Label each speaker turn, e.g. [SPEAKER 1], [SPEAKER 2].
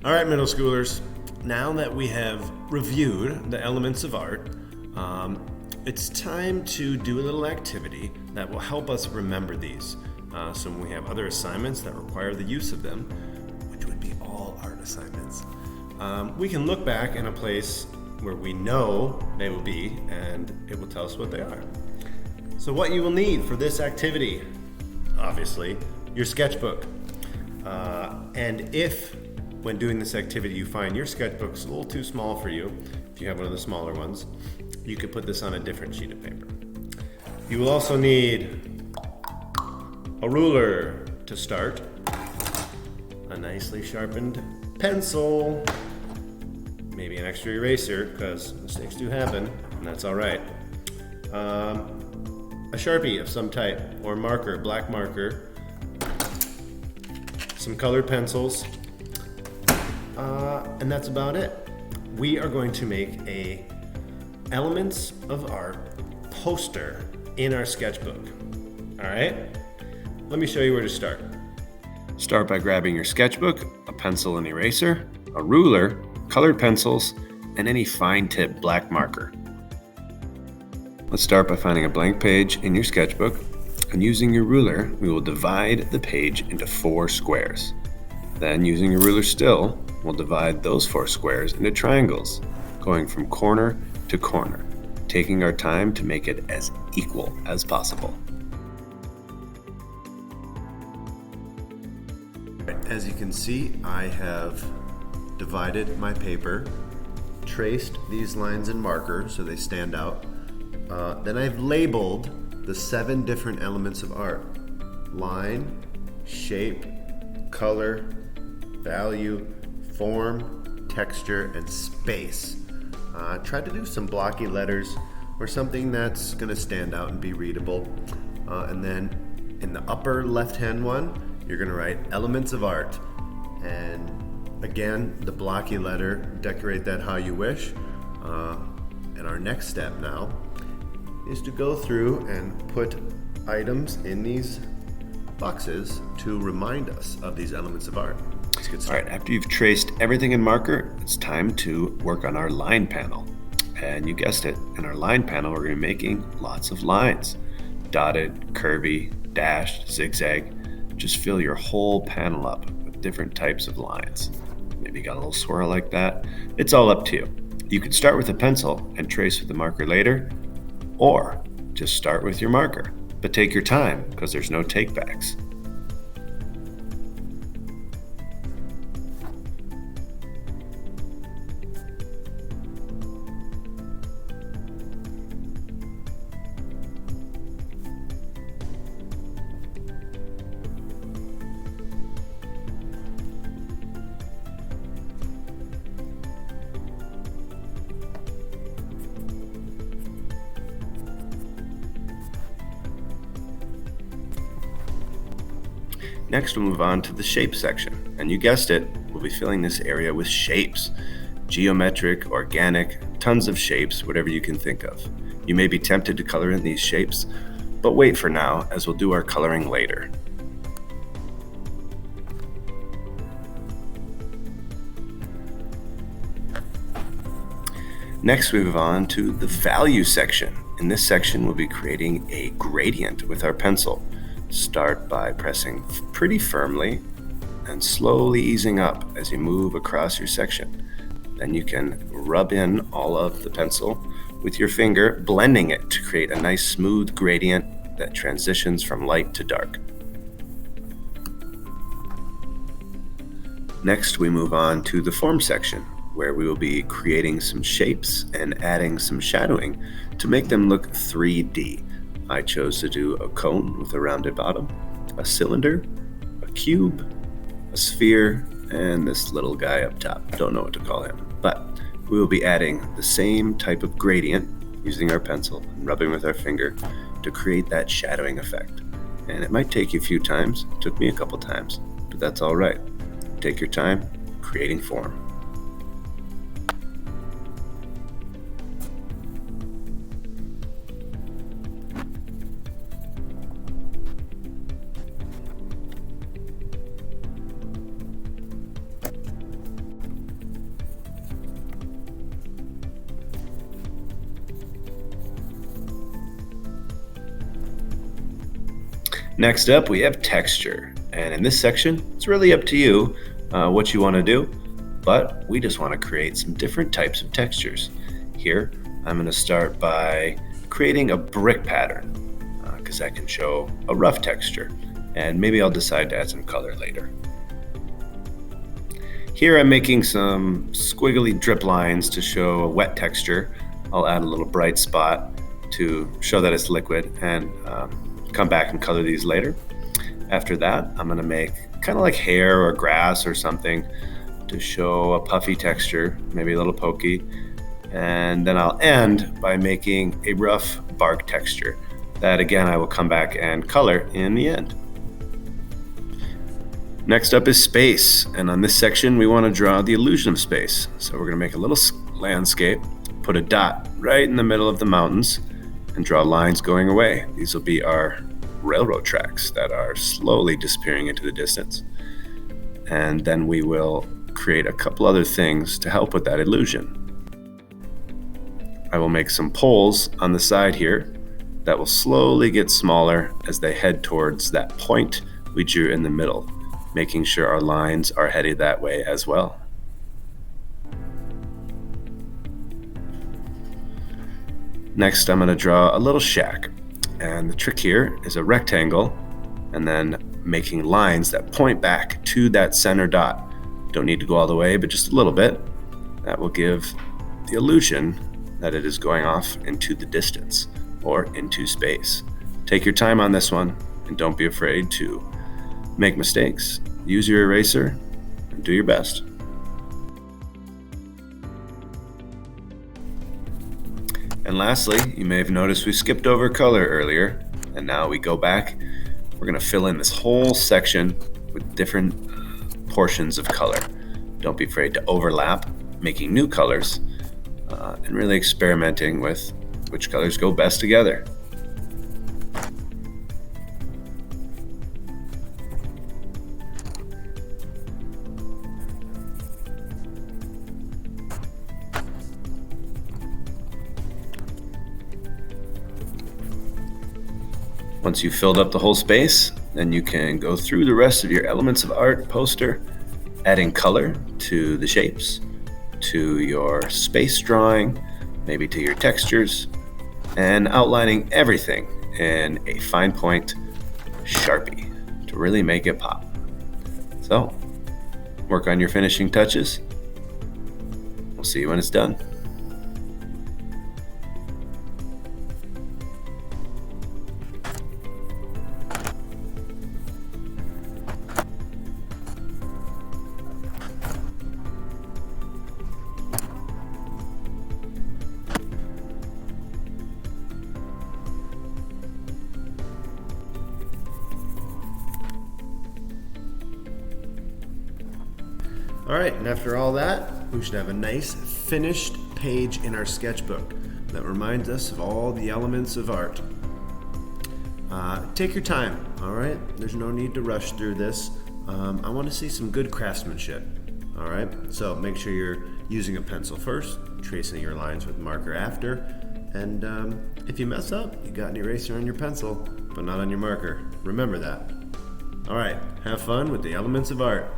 [SPEAKER 1] All right, middle schoolers, now that we have reviewed the elements of art, it's time to do a little activity that will help us remember these. So when we have other assignments that require the use of them, which would be all art assignments, we can look back in a place where we know they will be, and it will tell us what they are. So what you will need for this activity, obviously, your sketchbook. And if, when doing this activity, you find your sketchbook's a little too small for you, if you have one of the smaller ones, you could put this on a different sheet of paper. You will also need a ruler to start, a nicely sharpened pencil, maybe an extra eraser, because mistakes do happen, and that's all right. A Sharpie of some type, or marker, black marker, some colored pencils, and that's about it. We are going to make a Elements of Art poster in our sketchbook. All right? Let me show you where to start. Start by grabbing your sketchbook, a pencil and eraser, a ruler, colored pencils, and any fine-tip black marker. Let's start by finding a blank page in your sketchbook, and using your ruler, we will divide the page into 4 squares. Then, using your ruler still, we'll divide those 4 squares into triangles, going from corner to corner, taking our time to make it as equal as possible. As you can see, I have divided my paper, traced these lines in marker so they stand out. Then I've labeled the 7 different elements of art: line, shape, color, value, form, texture, and space. Try to do some blocky letters or something that's going to stand out and be readable. And then in the upper left-hand one, you're going to write Elements of Art. And again, the blocky letter, decorate that how you wish. And our next step now is to go through and put items in these boxes to remind us of these elements of art. Let's get started. All right, after you've traced everything in marker, it's time to work on our line panel. And you guessed it, in our line panel, we're going to be making lots of lines. Dotted, curvy, dashed, zigzag. Just fill your whole panel up with different types of lines. Maybe you got a little swirl like that. It's all up to you. You could start with a pencil and trace with the marker later, or just start with your marker. But take your time, because there's no takebacks. Next, we'll move on to the shape section. And you guessed it, we'll be filling this area with shapes. Geometric, organic, tons of shapes, whatever you can think of. You may be tempted to color in these shapes, but wait for now, as we'll do our coloring later. Next, we move on to the value section. In this section, we'll be creating a gradient with our pencil. Start by pressing pretty firmly and slowly easing up as you move across your section. Then you can rub in all of the pencil with your finger, blending it to create a nice smooth gradient that transitions from light to dark. Next, we move on to the form section, where we will be creating some shapes and adding some shadowing to make them look 3D. I chose to do a cone with a rounded bottom, a cylinder, a cube, a sphere, and this little guy up top. Don't know what to call him, but we will be adding the same type of gradient using our pencil and rubbing with our finger to create that shadowing effect. And it might take you a few times. It took me a couple times, but that's all right. Take your time creating form.
[SPEAKER 2] Next up, we have texture. And in this section, it's really up to you what you want to do, but we just want to create some different types of textures. Here, I'm going to start by creating a brick pattern because that can show a rough texture, and maybe I'll decide to add some color later. Here I'm making some squiggly drip lines to show a wet texture. I'll add a little bright spot to show that it's liquid and come back and color these later. After that, I'm going to make kind of like hair or grass or something to show a puffy texture, maybe a little pokey. And then I'll end by making a rough bark texture that again I will come back and color in the end. Next up is space, and on this section we want to draw the illusion of space. So we're going to make a little landscape, put a dot right in the middle of the mountains, and draw lines going away. These will be our railroad tracks that are slowly disappearing into the distance. And then we will create a couple other things to help with that illusion. I will make some poles on the side here that will slowly get smaller as they head towards that point we drew in the middle, making sure our lines are headed that way as well. Next, I'm going to draw a little shack. And the trick here is a rectangle and then making lines that point back to that center dot. Don't need to go all the way, but just a little bit. That will give the illusion that it is going off into the distance or into space. Take your time on this one and don't be afraid to make mistakes. Use your eraser and do your best. And lastly, you may have noticed we skipped over color earlier, and now we go back. We're going to fill in this whole section with different portions of color. Don't be afraid to overlap, making new colors, and really experimenting with which colors go best together. Once you've filled up the whole space, then you can go through the rest of your elements of art poster, adding color to the shapes, to your space drawing, maybe to your textures, and outlining everything in a fine point Sharpie to really make it pop. So, work on your finishing touches. We'll see you when it's done.
[SPEAKER 1] All right, and after all that, we should have a nice finished page in our sketchbook that reminds us of all the elements of art. Take your time, all right? There's no need to rush through this. I want to see some good craftsmanship, all right? So make sure you're using a pencil first, tracing your lines with marker after, and if you mess up, you got an eraser on your pencil, but not on your marker. Remember that. All right, have fun with the elements of art.